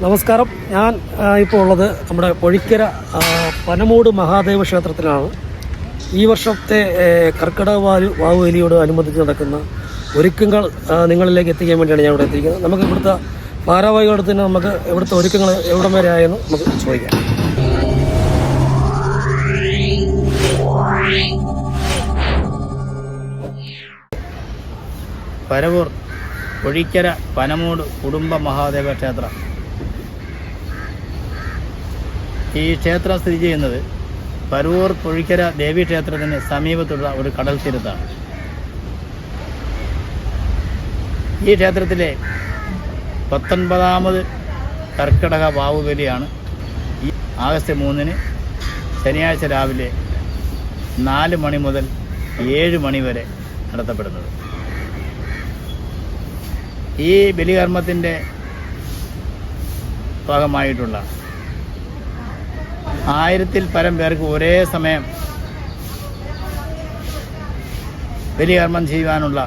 നമസ്കാരം. ഞാൻ ഇപ്പോൾ ഉള്ളത് നമ്മുടെ പൊഴിക്കര പനമൂട് മഹാദേവ ക്ഷേത്രത്തിലാണ്. ഈ വർഷത്തെ കർക്കിടക വാവുബലിയോട് അനുബന്ധിച്ച് നടക്കുന്ന ഒരുക്കങ്ങൾ നിങ്ങളിലേക്ക് എത്തിക്കാൻ വേണ്ടിയാണ് ഞാൻ ഇവിടെ എത്തിയിരിക്കുന്നത്. നമുക്ക് ഇവിടുത്തെ ഭാരവാഹികളുടെ തന്നെ നമുക്ക് ഇവിടുത്തെ ഒരുക്കങ്ങൾ എവിടം വരെ ആയെന്ന് നമുക്ക് ചോദിക്കാം. പരവൂർ പൊഴിക്കര പനമൂട് കുടുംബ മഹാദേവ ക്ഷേത്രം. ഈ ക്ഷേത്രം സ്ഥിതി ചെയ്യുന്നത് പരവൂർ പൊഴിക്കര ദേവീ ക്ഷേത്രത്തിന് സമീപത്തുള്ള ഒരു കടൽ തീരത്താണ്. ഈ ക്ഷേത്രത്തിലെ 19ാമത് കർക്കിടക വാവുബലിയാണ് ഈ ആഗസ്റ്റ് 3-ന് ശനിയാഴ്ച രാവിലെ 4 മണി മുതൽ 7 മണി വരെ നടത്തപ്പെടുന്നത്. ഈ ബലികർമ്മത്തിൻ്റെ ഭാഗമായിട്ടുള്ള 1000-ൽ പരം പേർക്ക് ഒരേ സമയം ബലികർമ്മം ചെയ്യുവാനുള്ള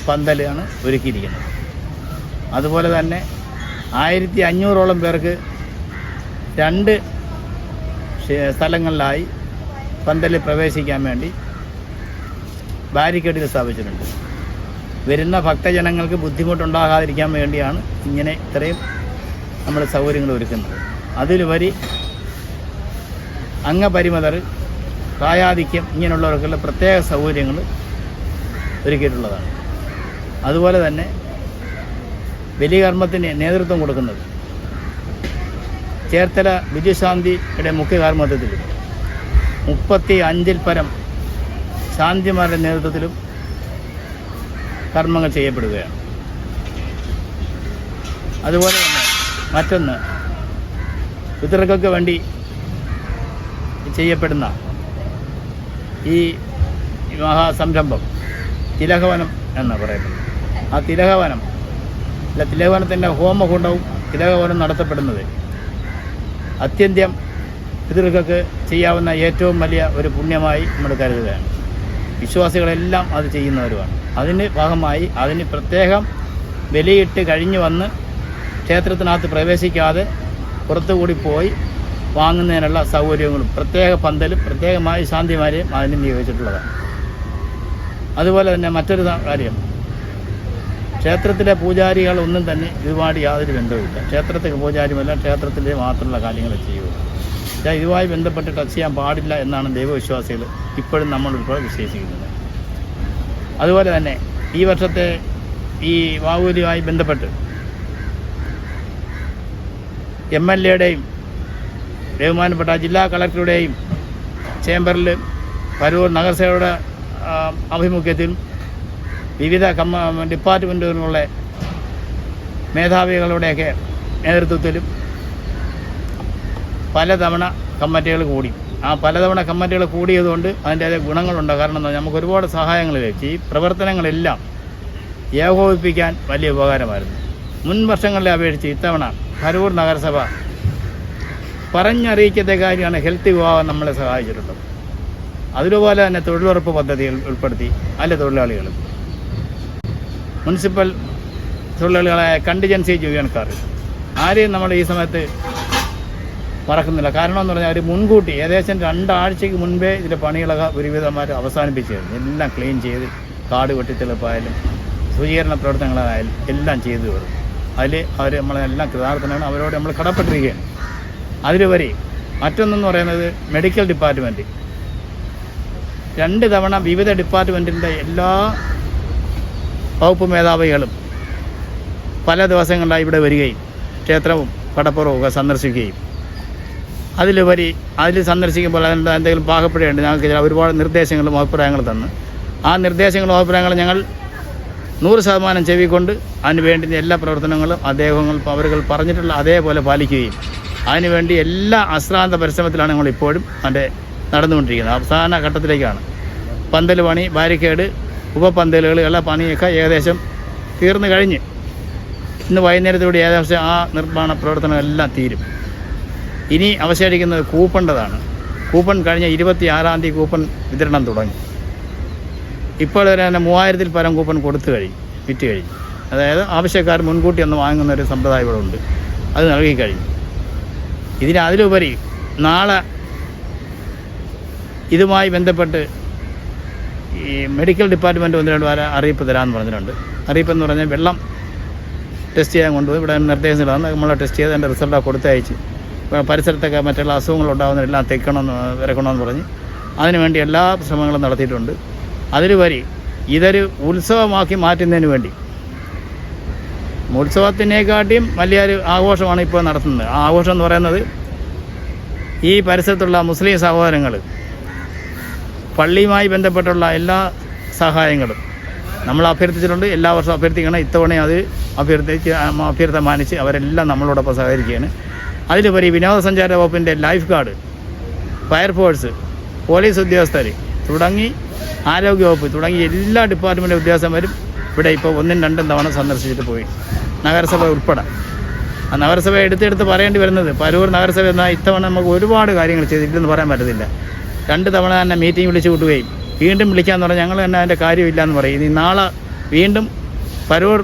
പന്തലാണ് ഒരുക്കിയിരിക്കുന്നത്. അതുപോലെ തന്നെ 1500ഓളം പേർക്ക് 2 സ്ഥലങ്ങളിലായി പന്തലിൽ പ്രവേശിക്കാൻ വേണ്ടി ബാരിക്കേഡുകൾ സ്ഥാപിച്ചിട്ടുണ്ട്. വരുന്ന ഭക്തജനങ്ങൾക്ക് ബുദ്ധിമുട്ടുണ്ടാകാതിരിക്കാൻ വേണ്ടിയാണ് ഇങ്ങനെ ഇത്രയും നമ്മൾ സൗകര്യങ്ങൾ ഒരുക്കുന്നത്. അതിലുപരി അംഗപരിമിതർ, പ്രായാധിക്യം ഇങ്ങനെയുള്ളവർക്കുള്ള പ്രത്യേക സൗകര്യങ്ങൾ ഒരുക്കിയിട്ടുള്ളതാണ്. അതുപോലെ തന്നെ ബലികർമ്മത്തിന് നേതൃത്വം കൊടുക്കുന്നത് ചേർത്തല വിജയശാന്തിയുടെ മുഖ്യ കാർമ്മികത്വത്തിലും 35-ൽ പരം ശാന്തിമാരുടെ നേതൃത്വത്തിലും കർമ്മങ്ങൾ ചെയ്യപ്പെടുകയാണ്. അതുപോലെ തന്നെ മറ്റൊന്ന്, പിതൃക്കൾക്ക് വേണ്ടി ചെയ്യപ്പെടുന്ന ഈ മഹാസംരംഭം തിലകവനം എന്ന് പറയുന്നത്. ആ തിലകവനത്തിൻ്റെ ഹോമകുണ്ടവും തിലകവനം നടത്തപ്പെടുന്നത് അത്യന്തം പിതൃക്കൾക്ക് ചെയ്യാവുന്ന ഏറ്റവും വലിയ ഒരു പുണ്യമായി നമ്മൾ കരുതുകയാണ്. വിശ്വാസികളെല്ലാം അത് ചെയ്യുന്നവരുമാണ്. അതിന് ഭാഗമായി അതിന് പ്രത്യേകം ബലിയിട്ട് കഴിഞ്ഞ് വന്ന് ക്ഷേത്രത്തിനകത്ത് പ്രവേശിക്കാതെ പുറത്തുകൂടി പോയി വാങ്ങുന്നതിനുള്ള സൗകര്യങ്ങളും പ്രത്യേക പന്തലും പ്രത്യേകമായി ശാന്തിമാരെയും അതിന് നിയോഗിച്ചിട്ടുള്ളതാണ്. അതുപോലെ തന്നെ മറ്റൊരു കാര്യം, ക്ഷേത്രത്തിലെ പൂജാരികളൊന്നും തന്നെ ഇതുമായിട്ട് യാതൊരു ബന്ധവുമില്ല. ക്ഷേത്രത്തിലെ പൂജാരിമല്ല, ക്ഷേത്രത്തിലെ മാത്രമുള്ള കാര്യങ്ങൾ ചെയ്യുക. ഇതുമായി ബന്ധപ്പെട്ട് ടച്ച് ചെയ്യാൻ പാടില്ല എന്നാണ് ദൈവവിശ്വാസികൾ ഇപ്പോഴും നമ്മളുൾപ്പെടെ വിശ്വസിക്കുന്നത്. അതുപോലെ തന്നെ ഈ വർഷത്തെ ഈ വാവുബലിയുമായി ബന്ധപ്പെട്ട് MLAയുടെയും ബഹുമാനപ്പെട്ട ജില്ലാ കളക്ടറുടെയും ചേംബറിൽ പരവൂർ നഗരസഭയുടെ ആഭിമുഖ്യത്തിലും വിവിധ ഡിപ്പാർട്ട്മെൻറ്റുകളുള്ള മേധാവികളുടെയൊക്കെ നേതൃത്വത്തിലും പലതവണ കമ്മിറ്റികൾ കൂടി. ആ പലതവണ കമ്മിറ്റികൾ കൂടിയതുകൊണ്ട് അതിൻ്റേതായ ഗുണങ്ങളുണ്ട്. കാരണം നമുക്ക് ഒരുപാട് സഹായങ്ങൾ ലഭിച്ചു. ഈ പ്രവർത്തനങ്ങളെല്ലാം ഏകോപിപ്പിക്കാൻ വലിയ ഉപകാരമായിരുന്നു. മുൻ വർഷങ്ങളെ അപേക്ഷിച്ച് ഇത്തവണ പരവൂർ നഗരസഭ പറഞ്ഞറിയിക്കത്തെ കാര്യമാണ് ഹെൽത്ത് വിഭാഗം നമ്മളെ സഹായിച്ചിട്ടുള്ളത്. അതുപോലെ തന്നെ തൊഴിലുറപ്പ് പദ്ധതികൾ ഉൾപ്പെടുത്തി അല്ല തൊഴിലാളികൾ, മുനിസിപ്പൽ തൊഴിലാളികളായ കണ്ടിജൻസി ജീവനക്കാർ ആരെയും നമ്മൾ ഈ സമയത്ത് മറക്കുന്നില്ല. കാരണം എന്ന് പറഞ്ഞാൽ അവർ മുൻകൂട്ടി ഏകദേശം 2 ആഴ്ചയ്ക്ക് മുൻപേ ഇതിൻ്റെ പണികളൊക്കെ ഒരുവിധമാർ അവസാനിപ്പിച്ചായിരുന്നു. എല്ലാം ക്ലീൻ ചെയ്ത് കാട് വെട്ടിത്തെളിപ്പായാലും ശുചീകരണ പ്രവർത്തനങ്ങളായാലും എല്ലാം ചെയ്തു വരും. അതിൽ അവർ നമ്മളെല്ലാം കൃതാർത്ഥനാണ്, അവരോട് നമ്മൾ കടപ്പെട്ടിരിക്കുകയാണ്. അതിലുപരി മറ്റൊന്നെന്ന് പറയുന്നത് മെഡിക്കൽ ഡിപ്പാർട്ട്മെൻറ്റ് 2 തവണ വിവിധ ഡിപ്പാർട്ട്മെൻറ്റിൻ്റെ എല്ലാ വകുപ്പ് മേധാവികളും പല ദിവസങ്ങളിലായി ഇവിടെ വരികയും ക്ഷേത്രവും കടപ്പുറവും ഒക്കെ സന്ദർശിക്കുകയും അതിലുപരി അതിൽ സന്ദർശിക്കുമ്പോൾ അതിൻ്റെ എന്തെങ്കിലും പാകപ്പെടുകയുണ്ട് ഞങ്ങൾക്ക് ഒരുപാട് നിർദ്ദേശങ്ങളും അഭിപ്രായങ്ങളും തന്ന് ആ നിർദ്ദേശങ്ങളും അഭിപ്രായങ്ങളും ഞങ്ങൾ 100% ചെവിക്കൊണ്ട് അതിന് വേണ്ടി എല്ലാ പ്രവർത്തനങ്ങളും അവർ പറഞ്ഞിട്ടുള്ള അതേപോലെ പാലിക്കുകയും അതിനുവേണ്ടി എല്ലാ അശ്രാന്ത പരിശ്രമത്തിലാണ് ഞങ്ങളിപ്പോഴും അതിൻ്റെ നടന്നുകൊണ്ടിരിക്കുന്നത്. അവസാന ഘട്ടത്തിലേക്കാണ്. പന്തൽ പണി, ബാരിക്കേഡ്, ഉപപന്തലുകൾ എല്ലാ പണിയൊക്കെ ഏകദേശം തീർന്നു കഴിഞ്ഞ് ഇന്ന് വൈകുന്നേരത്തോടെ ഏകദേശം ആ നിർമ്മാണ പ്രവർത്തനമെല്ലാം തീരും. ഇനി അവശേഷിക്കുന്നത് കൂപ്പണ്ടതാണ്. കൂപ്പൺ കഴിഞ്ഞ 26-ാം തീയതി കൂപ്പൺ വിതരണം തുടങ്ങി. ഇപ്പോൾ വരെ തന്നെ 3000-ൽ പരം കൂപ്പൺ വിറ്റ് കഴിഞ്ഞു. അതായത് ആവശ്യക്കാർ മുൻകൂട്ടി ഒന്ന് വാങ്ങുന്ന ഒരു സമ്പ്രദായം ഇവിടെ ഉണ്ട്. അത് നൽകിക്കഴിഞ്ഞു. അതിലുപരി നാളെ ഇതുമായി ബന്ധപ്പെട്ട് ഈ മെഡിക്കൽ ഡിപ്പാർട്ട്മെൻറ്റ് 1-2 അറിയിപ്പ് തരാമെന്ന് പറഞ്ഞിട്ടുണ്ട്. അറിയിപ്പെന്ന് പറഞ്ഞാൽ വെള്ളം ടെസ്റ്റ് ചെയ്യാൻ കൊണ്ടുപോയി ഇവിടെ നിർദ്ദേശം ഇടാന്ന് നമ്മളെ ടെസ്റ്റ് ചെയ്ത് അതിൻ്റെ റിസൾട്ട് കൊടുത്തയച്ച് പരിസരത്തൊക്കെ മറ്റുള്ള അസുഖങ്ങളുണ്ടാകുന്നതെല്ലാം വിരക്കണമെന്ന് പറഞ്ഞ് അതിനുവേണ്ടി എല്ലാ ശ്രമങ്ങളും നടത്തിയിട്ടുണ്ട്. അതിലുപരി ഇതൊരു ഉത്സവമാക്കി മാറ്റുന്നതിന് വേണ്ടി ഉത്സവത്തിനെക്കാട്ടിയും വലിയൊരു ആഘോഷമാണ് ഇപ്പോൾ നടത്തുന്നത്. ആ ആഘോഷം എന്ന് പറയുന്നത് ഈ പരിസരത്തുള്ള മുസ്ലിം സഹോദരങ്ങൾ പള്ളിയുമായി ബന്ധപ്പെട്ടുള്ള എല്ലാ സഹായങ്ങളും നമ്മൾ അഭ്യർത്ഥിച്ചിട്ടുണ്ട്. എല്ലാ വർഷവും അഭ്യർത്ഥിക്കണം. ഇത്തവണ അത് അഭ്യർത്ഥന മാനിച്ച് അവരെല്ലാം നമ്മളോടൊപ്പം സഹകരിക്കുകയാണ്. അതിലുപരി വിനോദസഞ്ചാര വകുപ്പിൻ്റെ ലൈഫ് ഗാർഡ്, ഫയർഫോഴ്സ്, പോലീസ് ഉദ്യോഗസ്ഥർ തുടങ്ങി ആരോഗ്യവകുപ്പ് തുടങ്ങി എല്ലാ ഡിപ്പാർട്ട്മെൻറ്റ് ഉദ്യോഗസ്ഥന്മാരും ഇവിടെ ഇപ്പോൾ 1-2 തവണ സന്ദർശിച്ചിട്ട് പോയി. നഗരസഭ ഉൾപ്പെടെ. ആ നഗരസഭ എടുത്തെടുത്ത് പറയേണ്ടി വരുന്നത് പരൂർ നഗരസഭ എന്നാൽ ഇത്തവണ നമുക്ക് ഒരുപാട് കാര്യങ്ങൾ ചെയ്തില്ലെന്ന് പറയാൻ പറ്റത്തില്ല. 2 തവണ തന്നെ മീറ്റിംഗ് വിളിച്ചു കൂട്ടുകയും വീണ്ടും വിളിക്കാമെന്ന് പറഞ്ഞാൽ ഞങ്ങൾ തന്നെ അതിൻ്റെ കാര്യമില്ലയെന്ന് പറയും. ഇനി നാളെ വീണ്ടും പരൂർ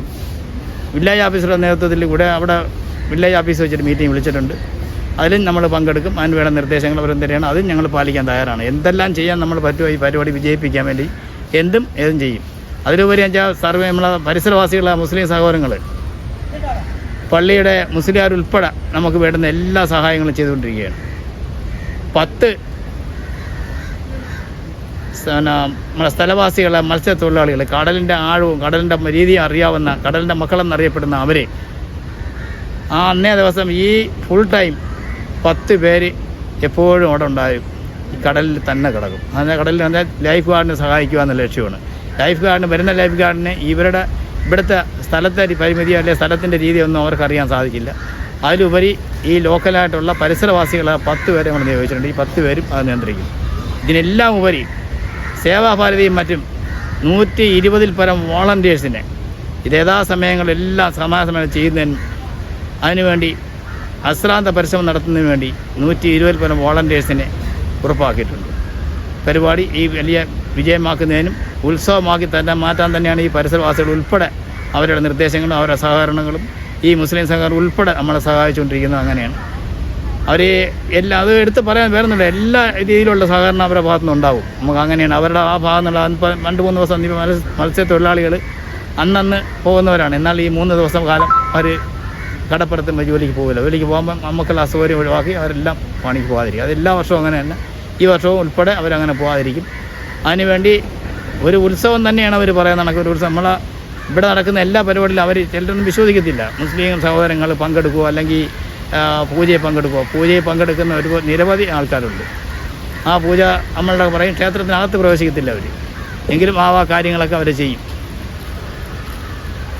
വില്ലേജ് ഓഫീസറുടെ നേതൃത്വത്തിൽ കൂടെ അവിടെ വില്ലേജ് ഓഫീസ് വെച്ചിട്ട് മീറ്റിംഗ് വിളിച്ചിട്ടുണ്ട്. അതിലും നമ്മൾ പങ്കെടുക്കും. അതിന് വേണ്ട നിർദ്ദേശങ്ങൾ അവരും തന്നെയാണ്. അതും ഞങ്ങൾ പാലിക്കാൻ തയ്യാറാണ്. എന്തെല്ലാം ചെയ്യാൻ നമ്മൾ പറ്റുമോ ഈ പരിപാടി വിജയിപ്പിക്കാൻ വേണ്ടി ഏതും ചെയ്യും. അതിലുപരി സർവേ നമ്മളെ പരിസരവാസികളായ മുസ്ലിം സഹോദരങ്ങൾ പള്ളിയുടെ മുസ്ലിംകാർ ഉൾപ്പെടെ നമുക്ക് വേണ്ടുന്ന എല്ലാ സഹായങ്ങളും ചെയ്തുകൊണ്ടിരിക്കുകയാണ്. 10 നമ്മളെ സ്ഥലവാസികളെ മത്സ്യത്തൊഴിലാളികൾ കടലിൻ്റെ ആഴവും കടലിൻ്റെ രീതിയും അറിയാവുന്ന കടലിൻ്റെ മക്കളെന്നറിയപ്പെടുന്ന അവരെ ആ അന്നേ ദിവസം ഈ ഫുൾ ടൈം 10 പേര് എപ്പോഴും അവിടെ ഉണ്ടായും. ഈ കടലിൽ തന്നെ കിടക്കും. അതിൻ്റെ കടലിൽ വന്നാൽ ലൈഫ് ഗാർഡിനെ സഹായിക്കുക എന്ന ലക്ഷ്യമാണ്. ലൈഫ് ഗാർഡിന് വരുന്ന ലൈഫ് ഗാർഡിന് ഇവിടുത്തെ സ്ഥലത്തെ പരിമിതിയോ അല്ലെങ്കിൽ സ്ഥലത്തിൻ്റെ രീതിയൊന്നും അവർക്കറിയാൻ സാധിക്കില്ല. അതിലുപരി ഈ ലോക്കലായിട്ടുള്ള പരിസരവാസികളെ 10 പേരെ നമ്മൾ നിയോഗിച്ചിട്ടുണ്ട്. ഈ 10 പേരും അത് നിയന്ത്രിക്കും. ഇതിനെല്ലാം ഉപരി സേവാഭാരതിയും മറ്റും 120-ൽ പരം വോളണ്ടിയേഴ്സിനെ ഇത് യഥാസമയങ്ങളെല്ലാം സമാസമയം ചെയ്യുന്നതിനും അതിനുവേണ്ടി അശ്രാന്ത പരിശ്രമം നടത്തുന്നതിന് വേണ്ടി 120-ൽ പരം വോളണ്ടിയേഴ്സിനെ ഉറപ്പാക്കിയിട്ടുണ്ട്. പരിപാടി ഈ വലിയ വിജയമാക്കുന്നതിനും ഉത്സവമാക്കി തന്നെ മാറ്റാൻ തന്നെയാണ് ഈ പരിസരവാസികൾ ഉൾപ്പെടെ അവരുടെ നിർദ്ദേശങ്ങളും അവരുടെ സഹകരണങ്ങളും ഈ മുസ്ലിം സഹകരണം ഉൾപ്പെടെ നമ്മളെ സഹായിച്ചുകൊണ്ടിരിക്കുന്നത്. അങ്ങനെയാണ് അവർ എല്ലാം അത് എടുത്ത് പറയാൻ വരുന്നില്ല. എല്ലാ രീതിയിലുള്ള സഹകരണം അവരുടെ ഭാഗത്തുനിന്ന് ഉണ്ടാവും. നമുക്ക് അങ്ങനെയാണ് അവരുടെ ആ ഭാഗം എന്നുള്ള 2-3 ദിവസം മത്സ്യത്തൊഴിലാളികൾ അന്നന്ന് പോകുന്നവരാണ്. എന്നാൽ ഈ 3 ദിവസം കാലം അവർ കടപ്പുറത്തുമ്പോൾ ജോലിക്ക് പോകില്ല. ജോലിക്ക് പോകുമ്പം നമുക്കുള്ള അസൗകര്യം ഒഴിവാക്കി അവരെല്ലാം പണിക്ക് പോകാതിരിക്കും. അതെല്ലാ വർഷവും അങ്ങനെ തന്നെ ഈ വർഷവും ഉൾപ്പെടെ അവരങ്ങനെ പോകാതിരിക്കും. അതിനുവേണ്ടി ഒരു ഉത്സവം തന്നെയാണ് അവർ പറയാൻ നടക്കുന്ന ഒരു ഉത്സവം. നമ്മളെ ഇവിടെ നടക്കുന്ന എല്ലാ പരിപാടിയിലും അവർ ചിലരൊന്നും വിശ്വസിക്കത്തില്ല. മുസ്ലിം സഹോദരങ്ങൾ പങ്കെടുക്കുമോ അല്ലെങ്കിൽ പൂജയെ പങ്കെടുക്കുമോ. പൂജയെ പങ്കെടുക്കുന്ന നിരവധി ആൾക്കാരുണ്ട്. ആ പൂജ നമ്മളുടെ പറയും ക്ഷേത്രത്തിനകത്ത് പ്രവേശിക്കത്തില്ല അവർ. എങ്കിലും ആ കാര്യങ്ങളൊക്കെ അവർ ചെയ്യും.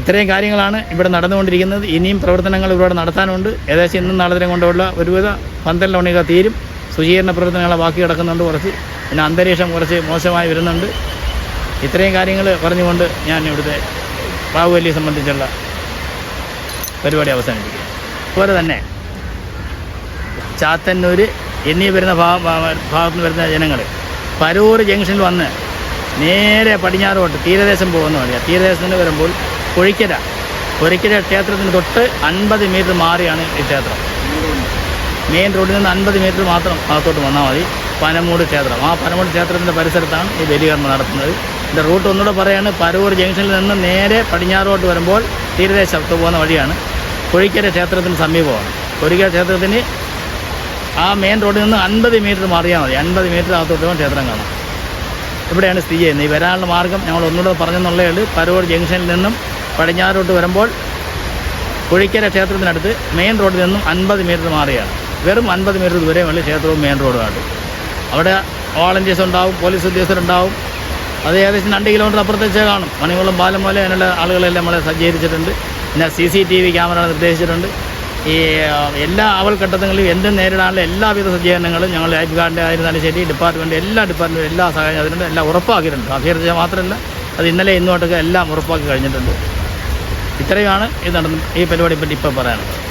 ഇത്രയും കാര്യങ്ങളാണ് ഇവിടെ നടന്നുകൊണ്ടിരിക്കുന്നത്. ഇനിയും പ്രവർത്തനങ്ങൾ ഇവിടെ നടത്താനുണ്ട്. ഏകദേശം ഇന്നും നാളെ കൊണ്ടുള്ള ഒരുവിധ 12 മണിയൊക്കെ തീരും. ശുചീകരണ പ്രവർത്തനങ്ങളെ ബാക്കി കിടക്കുന്നുണ്ട് കുറച്ച്. പിന്നെ അന്തരീക്ഷം കുറച്ച് മോശമായി വരുന്നുണ്ട്. ഇത്രയും കാര്യങ്ങൾ പറഞ്ഞുകൊണ്ട് ഞാൻ ഇവിടുത്തെ ബാഹുബലിയെ സംബന്ധിച്ചുള്ള പരിപാടി അവസാനിപ്പിക്കും. അതുപോലെ തന്നെ ചാത്തന്നൂർ എന്നീ വരുന്ന ഭാഗത്തുനിന്ന് വരുന്ന ജനങ്ങൾ പരൂർ ജംഗ്ഷനിൽ വന്ന് നേരെ പടിഞ്ഞാറോട്ട് തീരദേശം പോകുന്ന വഴിയാണ്. തീരദേശത്തിന് വരുമ്പോൾ പൊഴിക്കര ക്ഷേത്രത്തിന് തൊട്ട് 50 മീറ്റർ മാറിയാണ് ഈ ക്ഷേത്രം. മെയിൻ റോഡിൽ നിന്ന് 50 മീറ്റർ മാത്രം ഭാഗത്തോട്ട് വന്നാൽ മതി പനമൂട് ക്ഷേത്രം. ആ പനമൂട് ക്ഷേത്രത്തിൻ്റെ പരിസരത്താണ് ഈ ബലികർമ്മം നടത്തുന്നത്. ഇതിൻ്റെ റൂട്ട് ഒന്നുകൂടെ പറയാണ്. പരൂർ ജംഗ്ഷനിൽ നിന്ന് നേരെ പടിഞ്ഞാറോട്ട് വരുമ്പോൾ തീരദേശത്ത് പോകുന്ന വഴിയാണ്. പൊഴിക്കര ക്ഷേത്രത്തിന് സമീപമാണ്. പൊഴിക്കര ക്ഷേത്രത്തിന് ആ മെയിൻ റോഡിൽ നിന്ന് 50 മീറ്റർ മാറിയാൽ മതി. 50 മീറ്റർ അകത്തോട്ട് ക്ഷേത്രം കാണാം. ഇവിടെയാണ് സ്ഥിതി ചെയ്യുന്നത്. ഈ വരാനുള്ള മാർഗ്ഗം ഞങ്ങൾ ഒന്നുകൂടെ പറഞ്ഞെന്നുള്ളതാണ്. പരൂർ ജംഗ്ഷനിൽ നിന്നും പടിഞ്ഞാറോട്ട് വരുമ്പോൾ പൊഴിക്കര ക്ഷേത്രത്തിനടുത്ത് മെയിൻ റോഡിൽ നിന്നും 50 മീറ്റർ മാറിയാണ്. വെറും 50 മീറ്റർ ദൂരമുള്ള ക്ഷേത്രവും മെയിൻ റോഡുമാണ്. അവിടെ വോളണ്ടിയേഴ്സ് ഉണ്ടാവും, പോലീസ് ഉദ്യോഗസ്ഥരുണ്ടാവും. അത് ഏകദേശം 2 കിലോമീറ്റർ അപ്പുറത്തേക്ക് കാണും. മണികുളം പാലം പോലെ അതിനുള്ള ആളുകളെല്ലാം നമ്മളെ സജ്ജീകരിച്ചിട്ടുണ്ട്. പിന്നെ CCTV ക്യാമറ നിർദ്ദേശിച്ചിട്ടുണ്ട്. ഈ എല്ലാ ആവൽഘട്ടങ്ങളിലും എന്തും നേരിടാനുള്ള എല്ലാവിധ സജ്ജീകരണങ്ങളും ഞങ്ങൾ ലൈഫ് ഗാർഡിൻ്റെ ആയിരുന്നാലും ശരി എല്ലാ ഡിപ്പാർട്ട്മെൻറ്റും എല്ലാ സഹായം അതിനുണ്ട്. എല്ലാം ഉറപ്പാക്കിയിട്ടുണ്ട്. അഭ്യർത്ഥിച്ചാൽ മാത്രമല്ല അത് ഇന്നലെ ഇന്നോട്ടൊക്കെ എല്ലാം ഉറപ്പാക്കി കഴിഞ്ഞിട്ടുണ്ട്. ഇത്രയുമാണ് ഈ പരിപാടിയെ പറ്റി ഇപ്പോൾ പറയാനുള്ളത്.